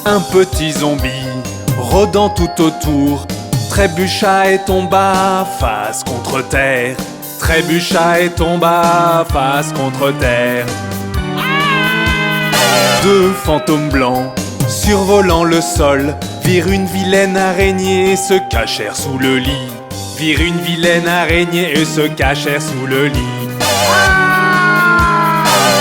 Un petit zombie rôdant tout autour trébucha et tomba face contre terre. Trébucha et tomba face contre terre. Deux fantômes blancs survolant le sol virent une vilaine araignée et se cachèrent sous le lit. Virent une vilaine araignée et se cachèrent sous le lit.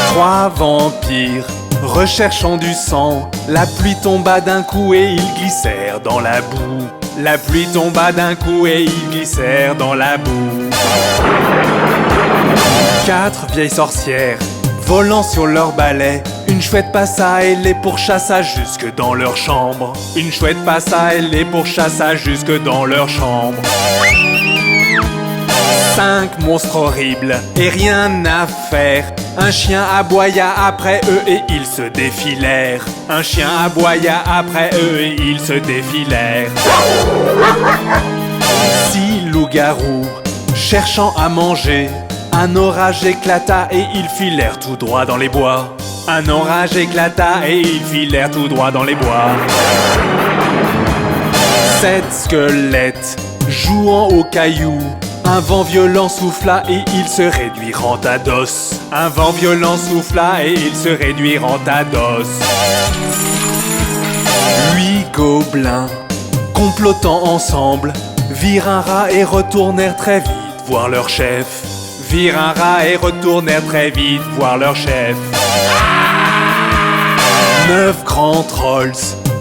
Trois vampires recherchant du sang, la pluie tomba d'un coup et ils glissèrent dans la boue. La pluie tomba d'un coup et ils glissèrent dans la boue. Quatre vieilles sorcières volant sur leur balai, une chouette passa et les pourchassa jusque dans leur chambre. Une chouette passa et les pourchassa jusque dans leur chambre. Cinq monstres horribles et rien à faire. Un chien aboya après eux et ils se défilèrent. Un chien aboya après eux et ils se défilèrent. Six loups-garous cherchant à manger, un orage éclata et ils filèrent tout droit dans les bois. Un orage éclata et ils filèrent tout droit dans les bois. Sept squelettes jouant aux cailloux, un vent violent souffla et ils se réduirent à d'os. Un vent violent souffla et ils se réduirent à d'os. Huit gobelins complotant ensemble virent un rat et retournèrent très vite voir leur chef. Virent un rat et retournèrent très vite voir leur chef. Neuf grands trolls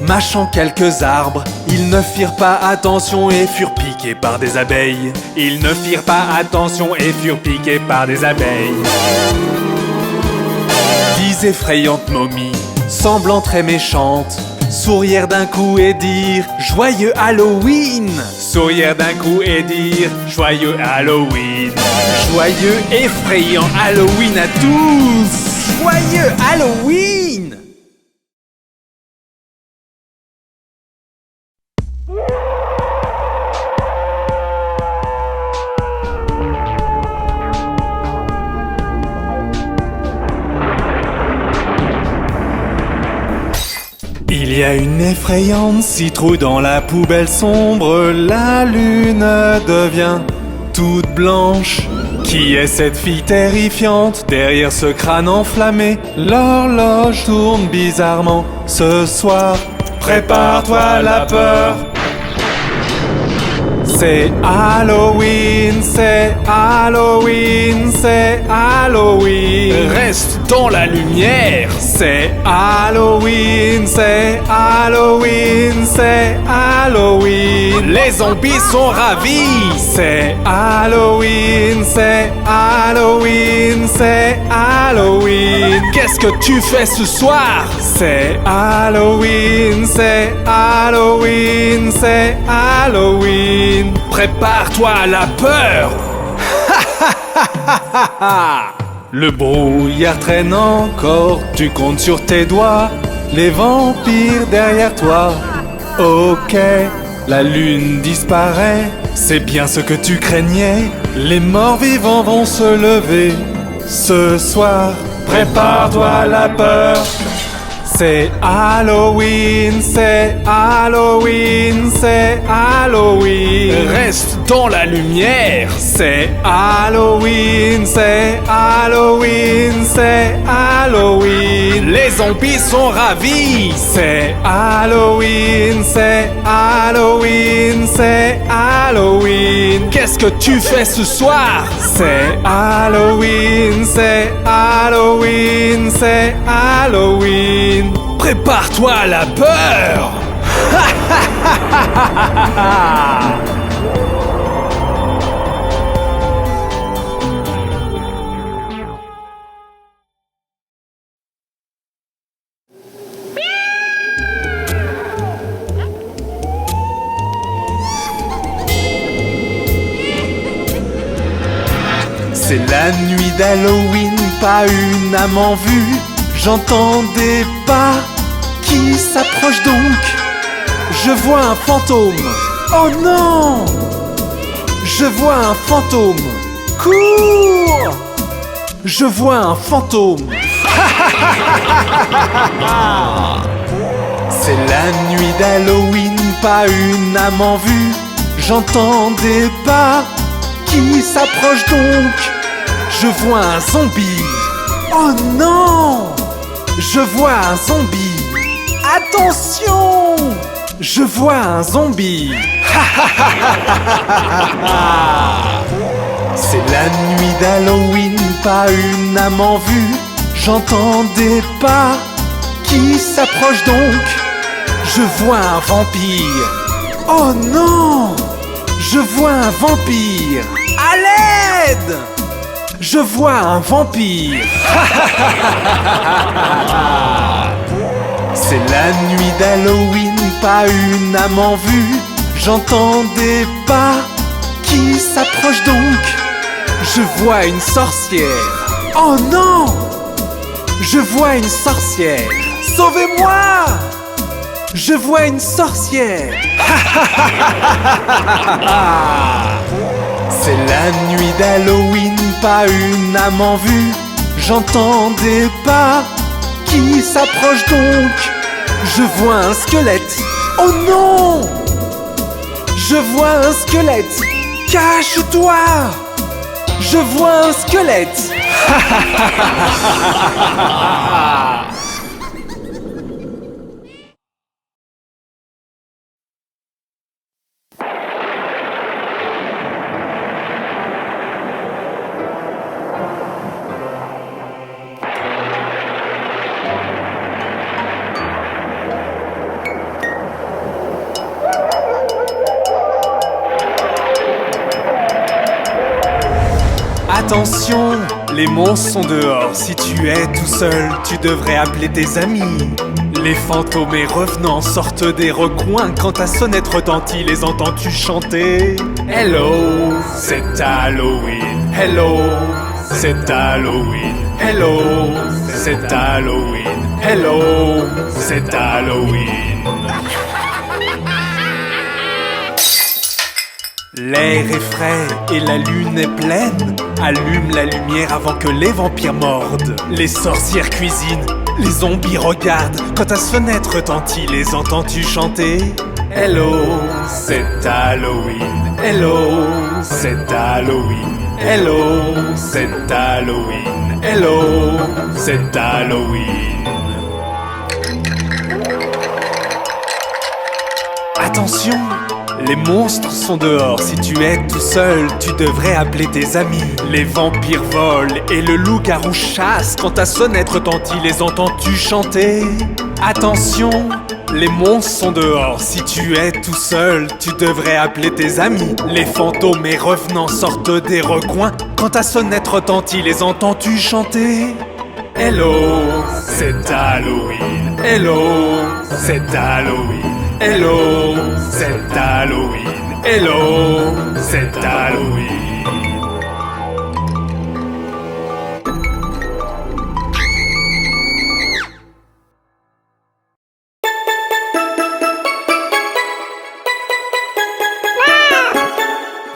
mâchant quelques arbres, ils ne firent pas attention et furent piqués par des abeilles. Ils ne firent pas attention et furent piqués par des abeilles. Dix effrayantes momies, semblant très méchantes, sourirent d'un coup et dirent « Joyeux Halloween !» Sourirent d'un coup et dirent « Joyeux Halloween !» Joyeux effrayant Halloween à tous! Joyeux Halloween! Il y a une effrayante citrouille dans la poubelle sombre. La lune devient toute blanche. Qui est cette fille terrifiante derrière ce crâne enflammé? L'horloge tourne bizarrement. Ce soir, prépare-toi à la peur. C'est Halloween, c'est Halloween, c'est Halloween. Reste dans la lumière. C'est Halloween, c'est Halloween, c'est Halloween. Les zombies sont ravis. C'est Halloween, c'est Halloween, c'est Halloween. Qu'est-ce que tu fais ce soir? C'est Halloween, c'est Halloween, c'est Halloween. Prépare-toi à la peur. Le brouillard traîne encore, tu comptes sur tes doigts. Les vampires derrière toi. Ok, la lune disparaît, c'est bien ce que tu craignais. Les morts vivants vont se lever. Ce soir, prépare-toi à la peur. C'est Halloween, c'est Halloween, c'est Halloween. Reste dans la lumière. C'est Halloween, c'est Halloween, c'est Halloween. Les zombies sont ravis. C'est Halloween, c'est Halloween, c'est Halloween. Qu'est-ce que tu fais ce soir? C'est Halloween, c'est Halloween, c'est Halloween. Prépare-toi à la peur. C'est la nuit d'Halloween, pas une âme en vue. J'entends des pas qui s'approchent donc. Je vois un fantôme. Oh non! Je vois un fantôme. Cours! Je vois un fantôme. C'est la nuit d'Halloween, pas une âme en vue. J'entends des pas qui s'approchent donc. Je vois un zombie. Oh non! Je vois un zombie. Attention! Je vois un zombie. C'est la nuit d'Halloween, pas une âme en vue. J'entends des pas qui s'approchent donc. Je vois un vampire. Oh non! Je vois un vampire. À l'aide! Je vois un vampire. C'est la nuit d'Halloween, pas une âme en vue. J'entends des pas qui s'approchent donc. Je vois une sorcière. Oh non! Je vois une sorcière. Sauvez-moi! Je vois une sorcière. C'est la nuit d'Halloween, pas une âme en vue. J'entends des pas qui s'approchent donc. Je vois un squelette. Oh non! Je vois un squelette. Cache-toi! Je vois un squelette. Attention, les monstres sont dehors. Si tu es tout seul, tu devrais appeler tes amis. Les fantômes et revenants sortent des recoins. Quand ta sonnette retentit, les entends-tu chanter? Hello, c'est Halloween. Hello, c'est Halloween. Hello, c'est Halloween. Hello, c'est Halloween. L'air est frais et la lune est pleine. Allume la lumière avant que les vampires mordent. Les sorcières cuisinent, les zombies regardent. Quand ta fenêtre retentit, les entends-tu chanter? Hello, c'est Halloween. Hello, c'est Halloween. Hello, c'est Halloween. Hello, c'est Halloween. Attention! Les monstres sont dehors, si tu es tout seul, tu devrais appeler tes amis. Les vampires volent et le loup-garou chasse. Quand ta sonnette retentit, les entends-tu chanter? Attention, les monstres sont dehors, si tu es tout seul, tu devrais appeler tes amis. Les fantômes et revenants sortent des recoins. Quand ta sonnette retentit, les entends-tu chanter? Hello, c'est Halloween. Hello, c'est Halloween. Hello, c'est Halloween. Hello, c'est Halloween.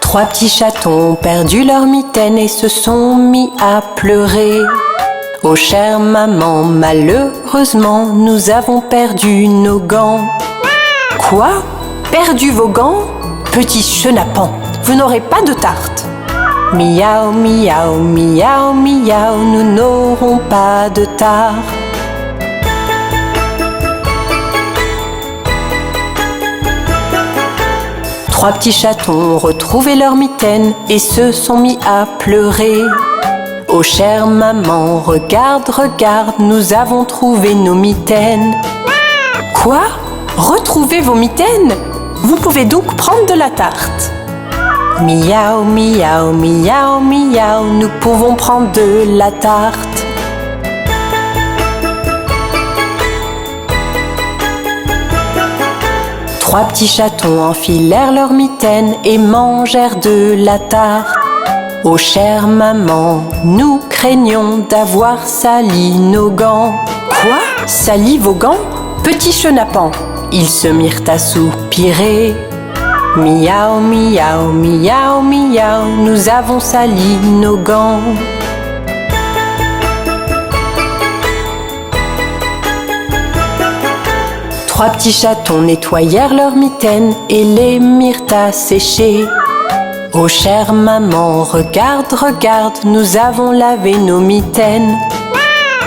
Trois petits chatons ont perdu leur mitaine et se sont mis à pleurer. Oh chère maman, malheureusement, nous avons perdu nos gants. Quoi? Perdu vos gants? Petit chenapan, vous n'aurez pas de tarte. Miaou, miaou, miaou, miaou, nous n'aurons pas de tarte. Trois petits chatons ont retrouvé leur mitaine et se sont mis à pleurer. Oh chère maman, regarde, regarde, nous avons trouvé nos mitaines. Quoi? Retrouver vos mitaines? Vous pouvez donc prendre de la tarte. Miaou, miaou, miaou, miaou, nous pouvons prendre de la tarte. Trois petits chatons enfilèrent leurs mitaines et mangèrent de la tarte. Oh chère maman, nous craignons d'avoir sali nos gants. Quoi? Sali vos gants? Petit chenapan, ils se mirent à soupirer. Miaou, miaou, miaou, miaou, nous avons sali nos gants. Trois petits chatons nettoyèrent leurs mitaines et les mirent à sécher. Oh chère maman, regarde, regarde, nous avons lavé nos mitaines.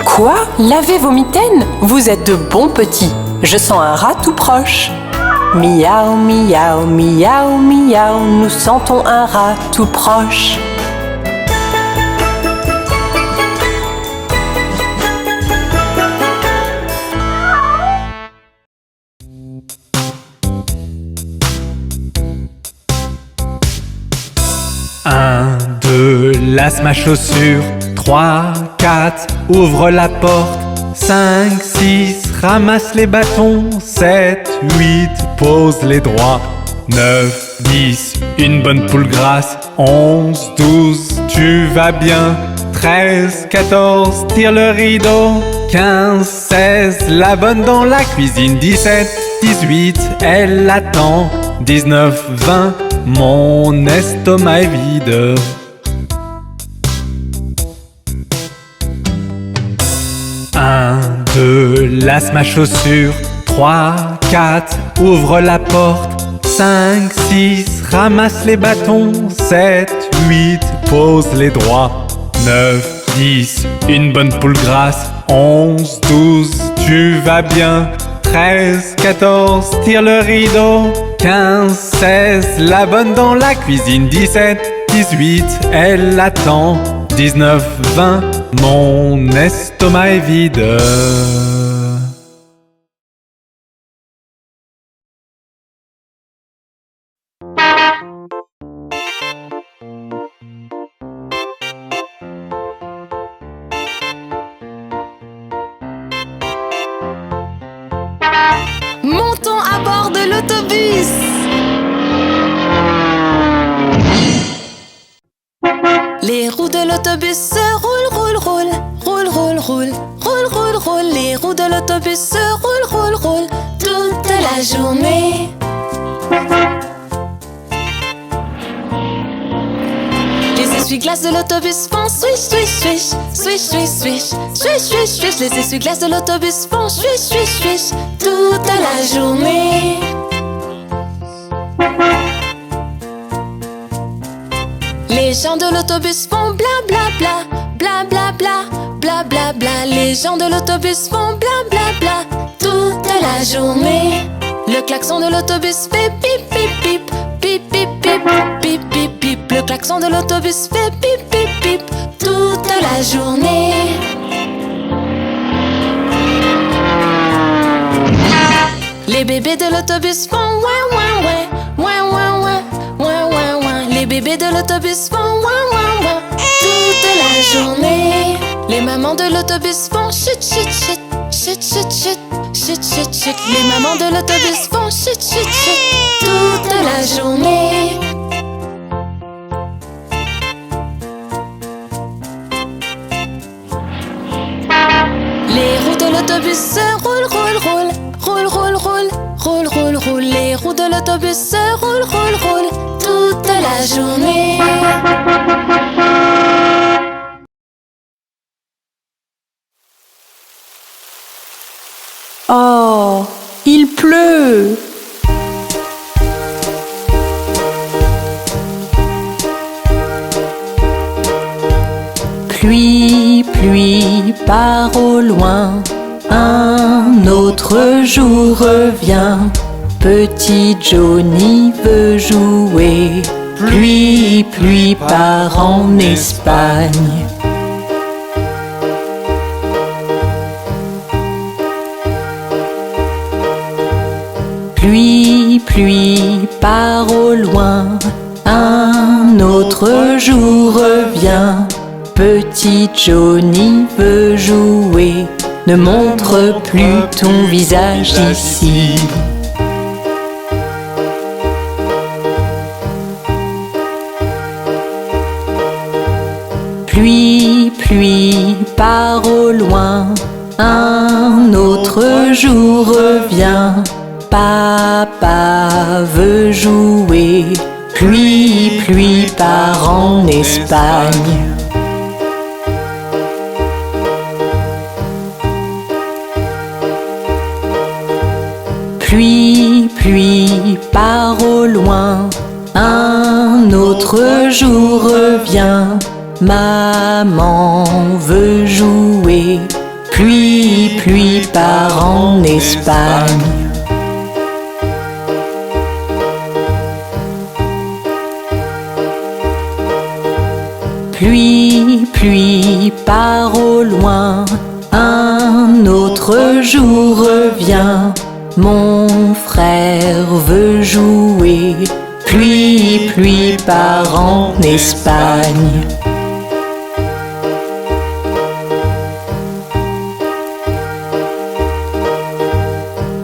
Quoi? Laver vos mitaines? Vous êtes de bons petits. Je sens un rat tout proche. Miaou, miaou, miaou, miaou, nous sentons un rat tout proche. Un, deux, lasse ma chaussure. 3, 4, ouvre la porte. 5, 6, ramasse les bâtons. 7, 8, pose les droits. 9, 10, une bonne poule grasse. 11, 12, tu vas bien. 13, 14, tire le rideau. 15, 16, la bonne dans la cuisine. 17, 18, elle attend. 19, 20, mon estomac est vide. 1, 2, lasse ma chaussure. 3, 4, ouvre la porte. 5, 6, ramasse les bâtons. 7, 8, pose les droits. 9, 10, une bonne poule grasse. 11, 12, tu vas bien. 13, 14, tire le rideau. 15, 16, la bonne dans la cuisine. 17, 18, elle attend. 19, 20, mon estomac est vide. Montons à bord de l'autobus. Les roues de l'autobus se roulent, roulent, roulent, roulent, roulent, roulent, roulent, roulent, roulent. Les roues de l'autobus se roulent, roulent, roulent toute la journée. Les essuie-glaces de l'autobus font swish, swish, swish, swish, swish, swish, swish, swish, swish. Les essuie-glaces de l'autobus font swish, swish, swish toute la journée. Les gens de l'autobus font bla bla bla, bla bla bla, bla bla bla. Les gens de l'autobus font bla bla bla toute la journée. Le klaxon de l'autobus fait pip pip pip, pip pip pip, pip pip pip. Le klaxon de l'autobus fait pip pip pip toute la journée. Les bébés de l'autobus font ouin ouin ouin, ouin ouin ouin, ouin ouin ouin. Les bébés de l'autobus font ouin ouin ouin toute la journée. Les mamans de l'autobus font chut chut chut, chut chut chut, chut chut chut. Les mamans de l'autobus font chut chut chut toute la journée. Les roues de l'autobus se roulent, roulent, roulent, roulent, roulent, roulent, roulent, roulent, roulent. Les roues de l'autobus se roulent, roulent, roulent toute la journée. Oh, il pleut! Pluie, pluie, part au loin, un autre jour revient. Petit Johnny veut jouer, pluie, pluie, part en Espagne. Pluie, pluie, part au loin, un autre jour revient. Petit Johnny veut jouer, ne montre plus ton visage ici. Pluie, pluie, part au loin, un autre jour revient. Papa veut jouer, pluie, pluie, part en Espagne. Pluie, pluie, pars au loin, un autre jour revient. Maman veut jouer, pluie, pluie, pars en Espagne. Pluie, pluie, pars au loin, un autre jour revient. Mon frère veut jouer, pluie, pluie, pars en Espagne.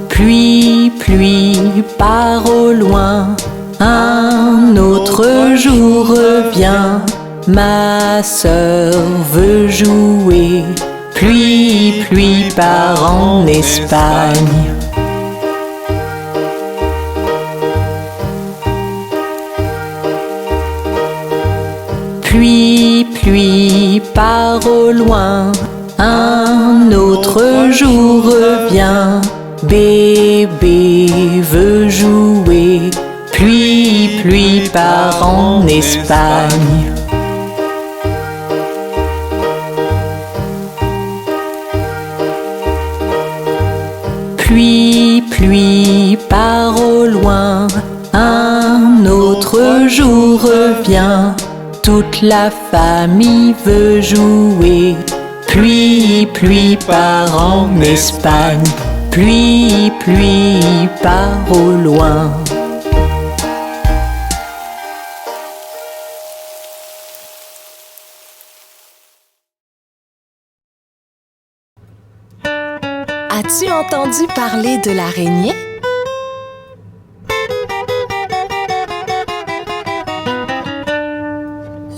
Pluie, pluie, pars au loin, un autre jour revient. Ma sœur veut jouer, pluie, pluie, pars en Espagne. Pluie, pluie, pars au loin, un autre jour revient. Bébé veut jouer, pluie, pluie, pars en Espagne. Pluie, pluie, pars au loin, un autre jour revient. Toute la famille veut jouer, pluie, pluie, pars en Espagne. Pluie, pluie, pars au loin. As-tu entendu parler de l'araignée?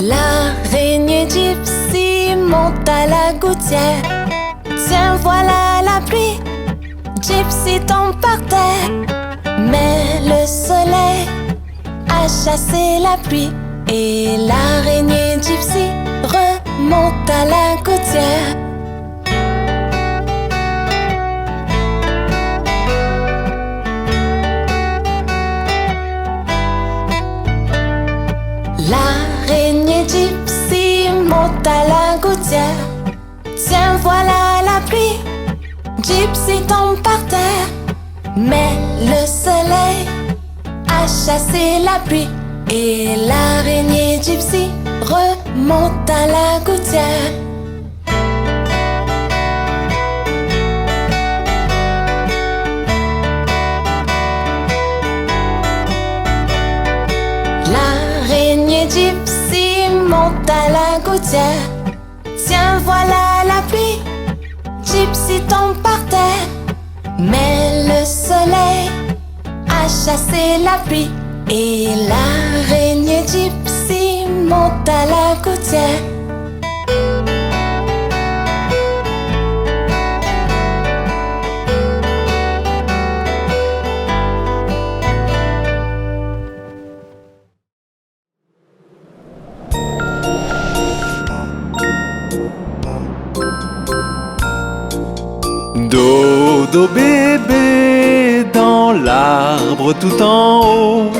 L'araignée Gypsy monte à la gouttière. Tiens, voilà la pluie. Gypsy tombe par terre. Mais le soleil a chassé la pluie. Et l'araignée Gypsy remonte à la gouttière. L'araignée Gypsy monte à la gouttière. Tiens, voilà la pluie. Gypsy tombe par terre. Mais le soleil a chassé la pluie. Et l'araignée Gypsy remonte à la gouttière. L'araignée Gypsy monte à la gouttière. Tiens, voilà la pluie. Gypsy tombe par terre. Mais le soleil a chassé la pluie. Et l'araignée Gypsy monte à la gouttière. Dodo bébé dans l'arbre tout en haut.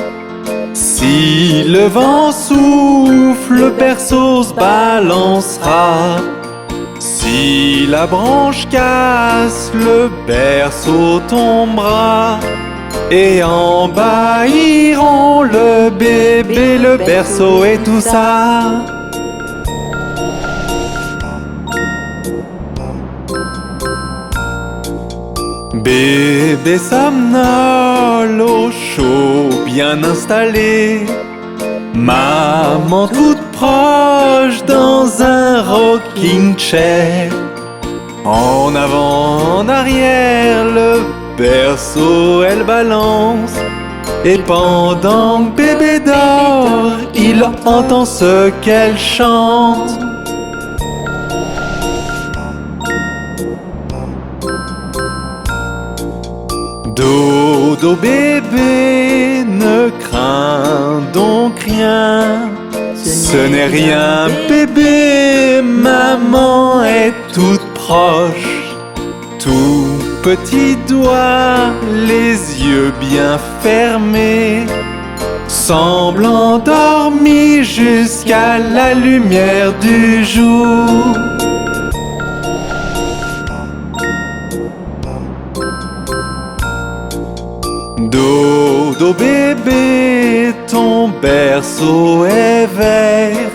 Si le vent souffle, le berceau se balancera. Si la branche casse, le berceau tombera. Et en bas iront le bébé, le berceau et tout ça. Bébé somnole au chaud bien installé. Maman toute proche dans un rocking chair. En avant, en arrière, le berceau elle balance. Et pendant que bébé dort, il entend ce qu'elle chante. Dodo bébé, ne crains donc rien. Ce n'est rien bébé, maman est toute proche. Tout petits doigts, les yeux bien fermés, semble endormi jusqu'à la lumière du jour. Dodo bébé, ton berceau est vert.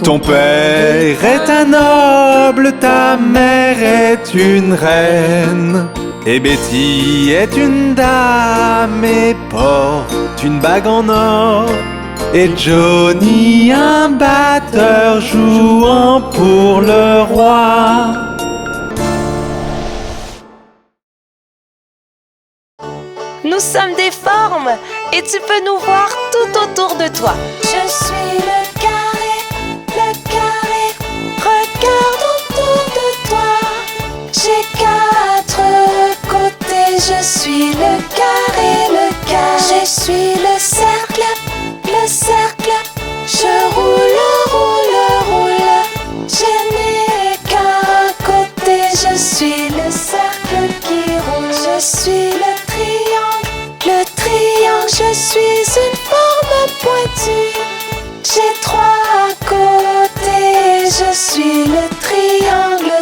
Ton père est un noble, ta mère est une reine. Et Betty est une dame et porte une bague en or. Et Johnny, un batteur jouant pour le roi. Nous sommes des formes et tu peux nous voir tout autour de toi. Je suis le carré, regarde autour de toi. J'ai 4 côtés, je suis le carré. Je suis le cercle, je roule. Je n'ai qu'un côté, je suis le cercle qui roule. Je suis le triangle, je suis une forme pointue. J'ai 3 côtés, je suis le triangle.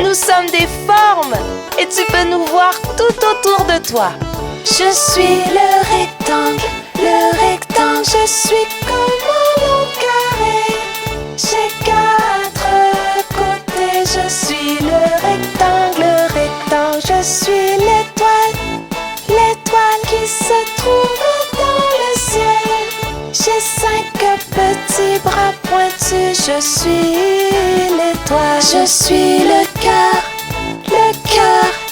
Nous sommes des formes et tu peux nous voir tout autour de toi. Je suis le rectangle, je suis comme un long carré. J'ai 4 côtés, je suis le rectangle. Je suis l'étoile qui se trouve dans le ciel. J'ai 5 petits bras pointus, je suis l'étoile. Je suis le cœur,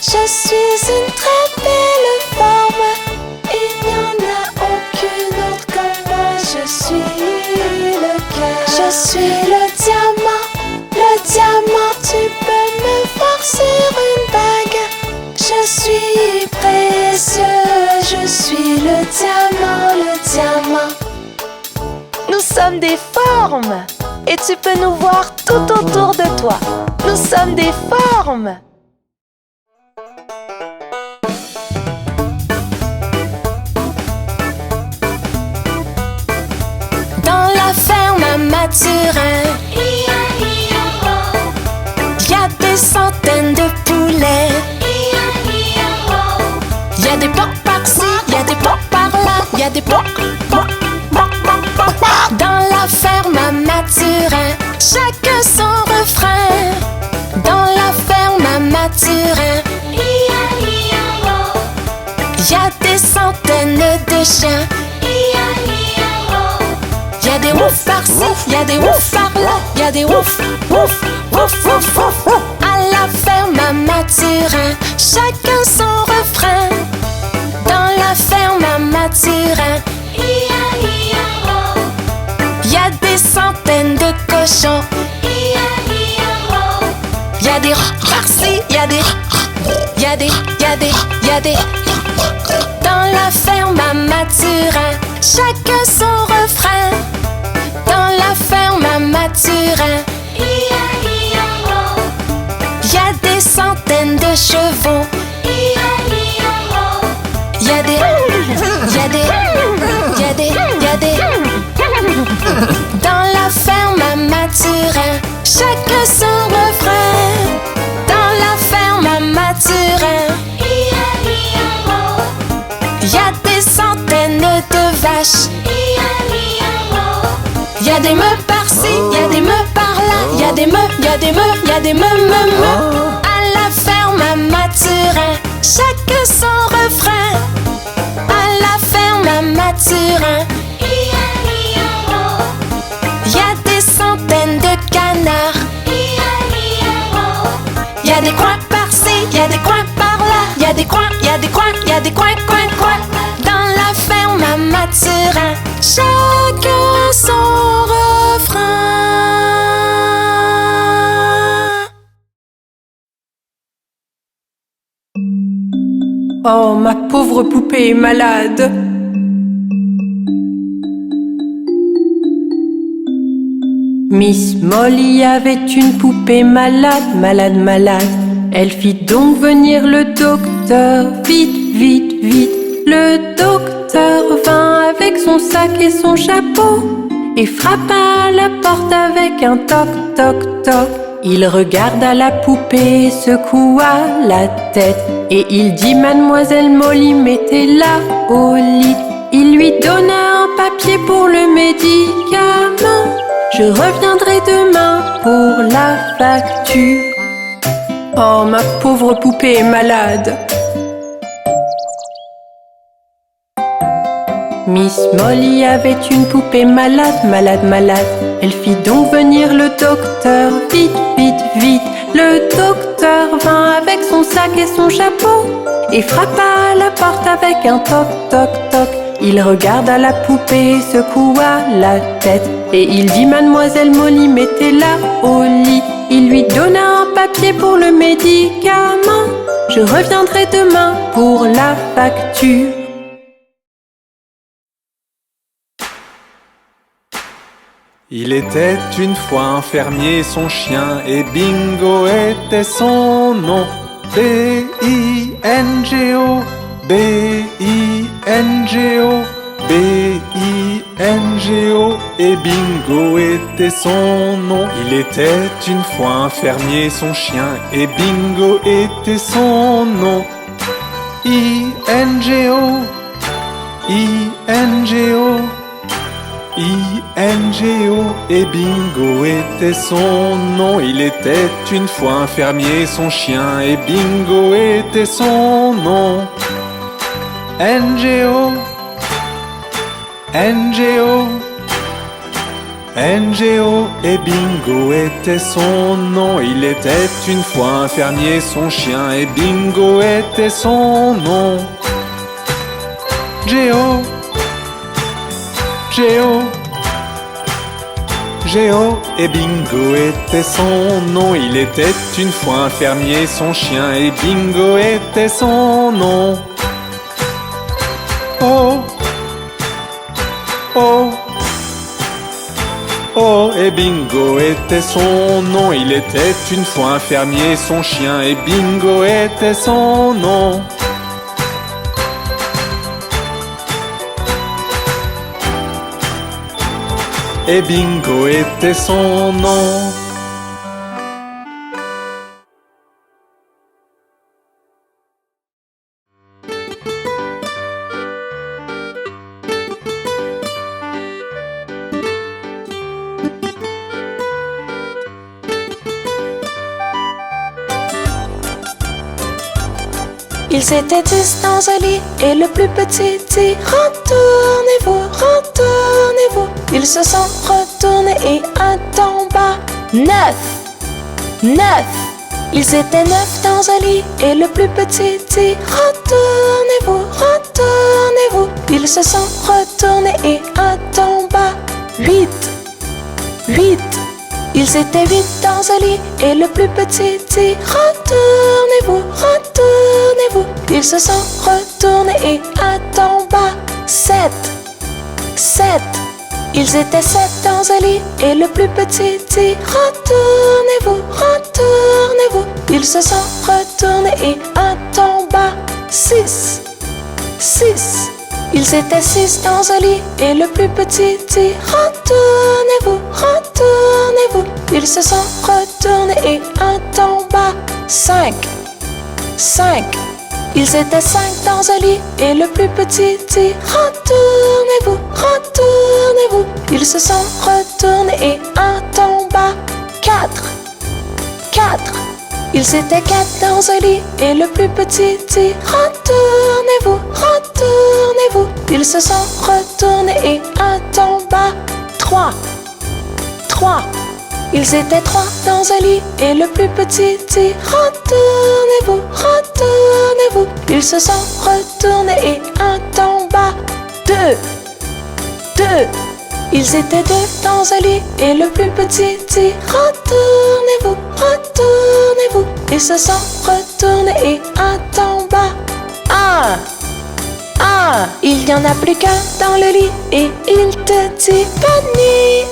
je suis une très belle forme. Il n'y en a aucune autre comme moi, je suis le cœur. Je suis le diamant, tu peux me voir sur une bague. Je suis précieux, je suis le diamant. Nous sommes des formes et tu peux nous voir tout autour de toi. Nous sommes des formes. Dans la ferme à Mathurin, il y a des centaines de poulets. Il y a des porcs par-ci, il y a des porcs par-là, il y a des porcs. Dans la ferme à Mathurin, chacun son refrain. Dans la ferme à Mathurin, il y a des centaines de chiens. Il y a des ouf par-ci, il y a des ouf par-là, il y a des ouf. À la ferme à Mathurin, chacun son refrain. Dans la ferme à Mathurin, il y a des centaines de cochons. Il y a des par-ci, il y a des. Dans la ferme à Mathurin, chacun son refrain. Dans la ferme à Mathurin, il y a des centaines de chevaux. Il y a des. Dans la ferme à Mathurin, chacun son refrain. Dans la ferme à Mathurin, il y a des centaines de vaches. Il y a des meules par-ci, il y a des meules par-là. Il y a des meules. À la ferme à Mathurin, chacun son refrain. À la ferme à Mathurin, il y a des centaines de canards. Il y a des coins par-ci, il y a des coins par-là. Il y a des coins. Dans la ferme à Mathurin, chacun son refrain. Oh, ma pauvre poupée est malade. Miss Molly avait une poupée malade. Elle fit donc venir le docteur, vite, vite, vite. Le docteur vint avec son sac et son chapeau et frappa à la porte avec un toc, toc, toc. Il regarda la poupée, secoua la tête et il dit: Mademoiselle Molly, mettez-la au lit. Il lui donna un papier pour le médicament. Je reviendrai demain pour la facture. Oh, ma pauvre poupée est malade. Miss Molly avait une poupée malade, malade, malade. Elle fit donc venir le docteur, vite, vite, vite. Le docteur vint avec son sac et son chapeau et frappa à la porte avec un toc, toc, toc. Il regarda la poupée, secoua la tête et il dit: Mademoiselle Molly, mettez-la au lit. Il lui donna un papier pour le médicament. Je reviendrai demain pour la facture. Il était une fois un fermier, son chien, et Bingo était son nom. B-I-N-G-O, B-I-N-G-O, B-I-N-G-O, et Bingo était son nom. Il était une fois un fermier, son chien, et Bingo était son nom. I-N-G-O, I-N-G-O, I-N-G-O, et Bingo était son nom. Il était une fois un fermier, son chien, et Bingo était son nom. N-G-O, N-G-O, N-G-O, et Bingo était son nom. Il était une fois un fermier, son chien, et Bingo était son nom. G-O, G-O, G-O, et Bingo était son nom. Il était une fois un fermier, son chien, et Bingo était son nom. Oh, oh, oh, et Bingo était son nom. Il était une fois un fermier, son chien, et Bingo était son nom. Et Bingo était son nom. Ils étaient 10 dans un lit et le plus petit dit: Retournez-vous, retournez-vous. Ils se sont retournés et un tomba. 9, 9. Ils étaient 9 dans un lit et le plus petit dit: Retournez-vous, retournez-vous. Ils se sont retournés et un tomba. 8, 8. Ils étaient 8 dans un lit et le plus petit dit: Retournez-vous, retournez-vous. Ils se sont retournés et un tomba. 7, 7. Ils étaient 7 dans un lit et le plus petit dit: Retournez-vous, retournez-vous. Ils se sont retournés et un tomba. 6, 6. Ils étaient 6 dans un lit et le plus petit dit: Retournez-vous, retournez-vous. Ils se sont retournés et un tomba. 5, 5. Ils étaient 5 dans un lit et le plus petit dit: Retournez-vous, retournez-vous. Ils se sont retournés et un tomba. 4, 4. Ils étaient 4 dans un lit et le plus petit dit: Retournez-vous, retournez-vous. Ils se sont retournés et un tomba. 3, 3. Ils étaient 3 dans un lit et le plus petit dit: Retournez-vous, retournez-vous. Ils se sont retournés et un tomba. 2, 2. Ils étaient 2 dans un lit et le plus petit dit: Retournez-vous, retournez-vous. Ils se sont retournés et un tomba. 1, 1. Il n'y en a plus qu'un dans le lit et il te dit: bonne nuit.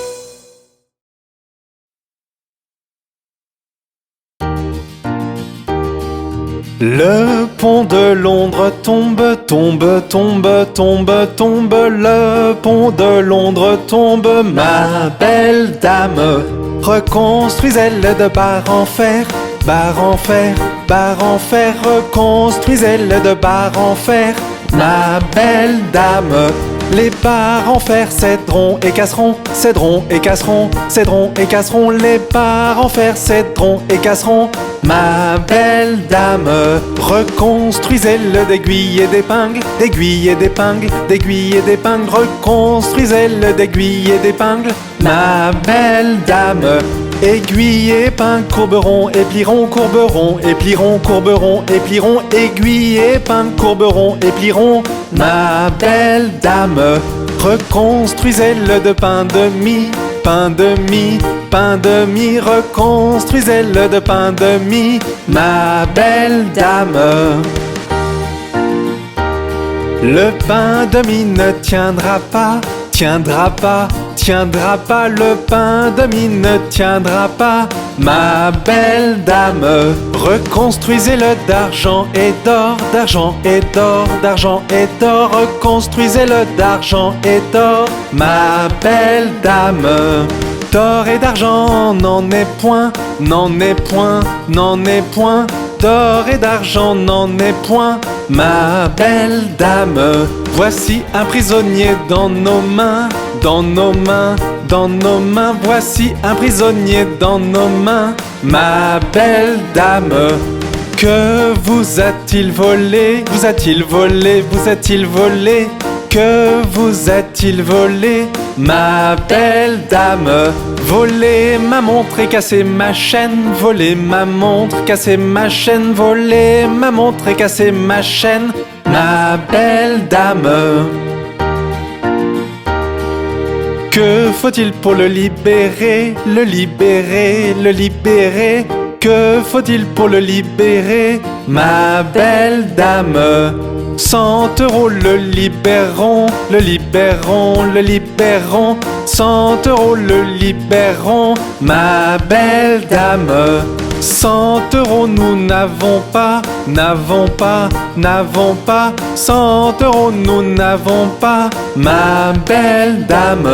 Le pont de Londres tombe, tombe, tombe, tombe, tombe. Le pont de Londres tombe, ma belle dame. Reconstruisez-le de barre en fer, barre en fer, barre en fer. Reconstruisez-le de barre en fer, ma belle dame. Les barres en fer céderont et casseront, céderont et casseront, céderont et casseront. Les barres en fer céderont et casseront, ma belle dame. Reconstruisez-le d'aiguilles et d'épingles, d'aiguilles et d'épingles, d'aiguilles et d'épingles. Reconstruisez-le d'aiguilles et d'épingles, ma belle dame. Aiguilles et épingles courberont et plieront, courberont et plieront, courberont et plieront. Aiguilles et épingles courberont et plieront, ma belle dame. Reconstruisez-le de pain de mie, pain de mie, pain de mie. Reconstruisez-le de pain de mie, ma belle dame. Le pain de mie ne tiendra pas, tiendra pas, tiendra pas. Le pain de mie ne tiendra pas, ma belle dame. Reconstruisez-le d'argent et d'or, d'argent et d'or, d'argent et d'or. Reconstruisez-le d'argent et d'or, ma belle dame. D'or et d'argent n'en est point, n'en est point, n'en est point. D'or et d'argent n'en est point, ma belle dame. Voici un prisonnier dans nos mains, dans nos mains, dans nos mains. Voici un prisonnier dans nos mains, ma belle dame. Que vous a-t-il volé? Vous a-t-il volé? Vous a-t-il volé? Que vous a-t-il volé, ma belle dame? Voler ma montre et casser ma chaîne, voler ma montre, casser ma chaîne, voler ma montre et casser ma chaîne, ma belle dame. Que faut-il pour le libérer, le libérer, le libérer? Que faut-il pour le libérer, ma belle dame? 100 € le libéreront, le libéreront, le libéreront. 100 € le libéreront, ma belle dame. 100 € nous n'avons pas, n'avons pas, n'avons pas. 100 € nous n'avons pas, ma belle dame.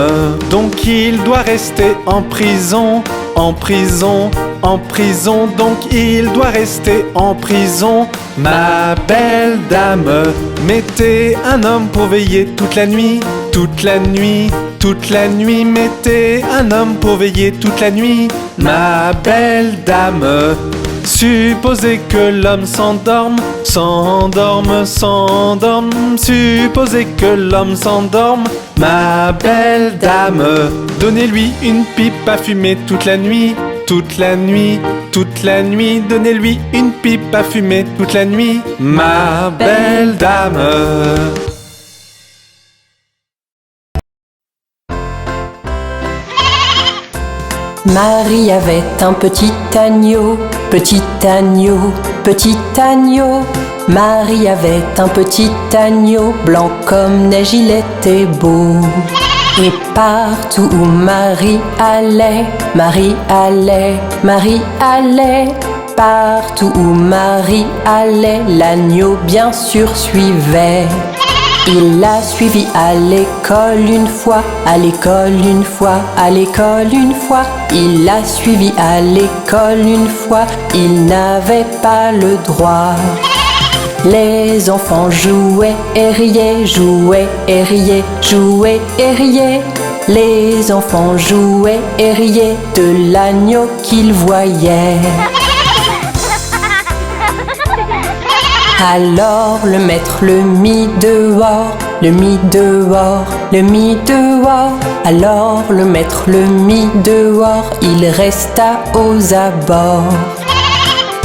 Donc il doit rester en prison, en prison, en prison. Donc il doit rester en prison, ma belle dame. Mettez un homme pour veiller toute la nuit, toute la nuit, toute la nuit. Mettez un homme pour veiller toute la nuit, ma belle dame. Supposez que l'homme s'endorme, s'endorme, s'endorme. Supposez que l'homme s'endorme, ma belle dame. Donnez-lui une pipe à fumer toute la nuit, toute la nuit, toute la nuit. Donnez-lui une pipe à fumer toute la nuit, ma belle dame. Marie avait un petit agneau, petit agneau, petit agneau. Marie avait un petit agneau, blanc comme neige, il était beau. Et partout où Marie allait, Marie allait, Marie allait. Partout où Marie allait, l'agneau bien sûr suivait. Il l'a suivi à l'école une fois, à l'école une fois, à l'école une fois. Il l'a suivi à l'école une fois, il n'avait pas le droit. Les enfants jouaient et riaient, jouaient et riaient, jouaient et riaient. Les enfants jouaient et riaient de l'agneau qu'ils voyaient. Alors le maître le mit dehors, le mit dehors, le mit dehors. Alors le maître le mit dehors, il resta aux abords.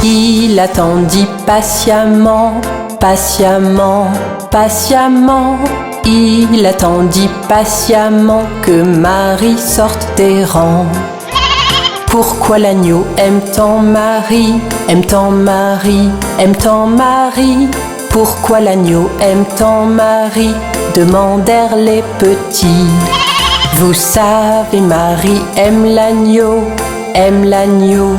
Il attendit patiemment, patiemment, patiemment. Il attendit patiemment que Marie sorte des rangs. Pourquoi l'agneau aime tant Marie, aime tant Marie, aime tant Marie? Pourquoi l'agneau aime tant Marie? Demandèrent les petits. Vous savez, Marie aime l'agneau, aime l'agneau,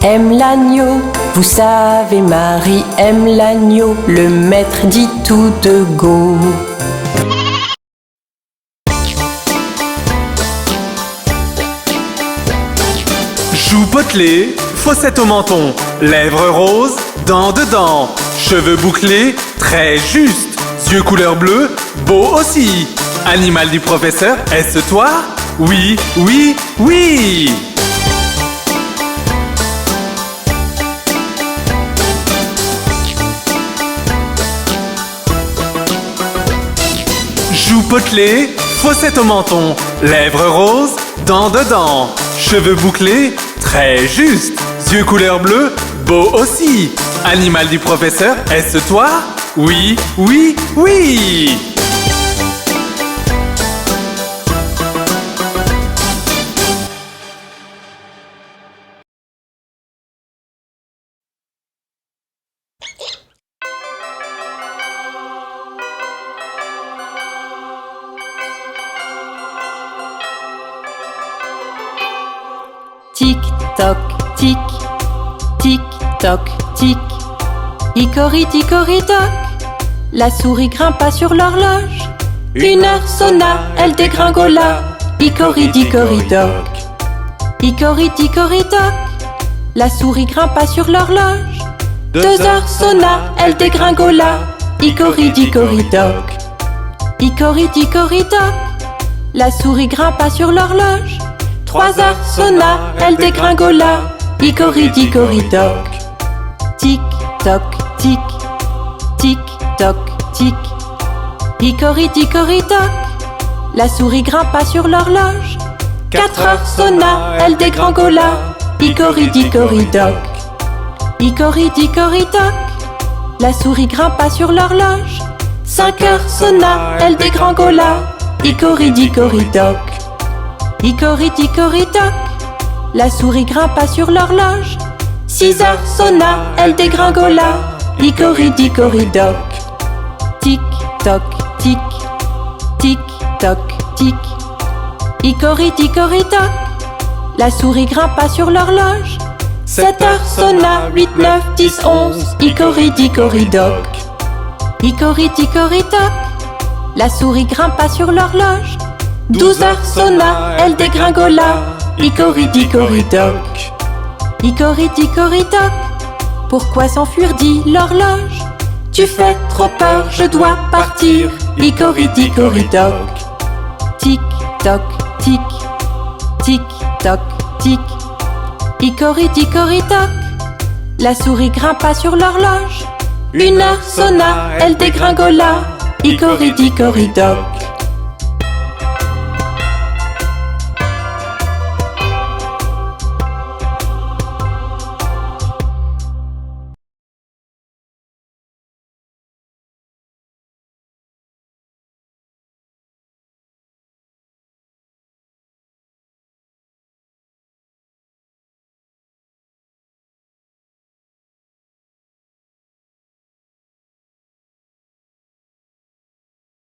aime l'agneau. Vous savez, Marie aime l'agneau, le maître dit tout de go. Joues potelées, fossettes au menton, lèvres roses, dents dedans, cheveux bouclés, très juste, yeux couleur bleue, beau aussi. Animal du professeur, est-ce toi? Oui, oui, oui! Joues potelées, fossettes au menton, lèvres roses, dents dedans, cheveux bouclés, très juste, yeux couleur bleue, beau aussi. Animal du professeur, est-ce toi? Oui, oui, oui! Tic toc tic, tic toc tic. Hickory toc, la souris grimpa sur l'horloge. 1 heure sonna, elle dégringola. Hickory toc. Hickory toc, la souris grimpa sur l'horloge. 2 heures sonna, elle dégringola. Hickory toc. Hickory toc, la souris grimpa sur l'horloge. 3 heures sonna, elle dégringola. Hickory toc. Tic toc tic, tic toc tic. Hickory toc, la souris grimpa sur l'horloge. 4 heures sonna, elle dégringola. Hickory toc. Hickory toc, la souris grimpa sur l'horloge. 5 heures sonna, elle dégringola. Hickory toc. Hickory toc, la souris grimpa sur l'horloge. 6 heures sonna, elle dégringola. Hickory toc. Tic toc tic, tic toc tic. Hickory toc, la souris grimpa sur l'horloge. 7 heures sonna, 8, 9, 10, 11. Hickory toc. Hickory toc, la souris grimpa sur l'horloge. 12 heures sonna, elle dégringola. Hickory toc. Hickory toc, pourquoi s'enfuir dit l'horloge? Tu fais trop peur, je dois partir. Hickory toc. Tic toc tic, tic toc tic. Hickory toc, la souris grimpa sur l'horloge. 1 heure sonna, elle dégringola. Hickory toc.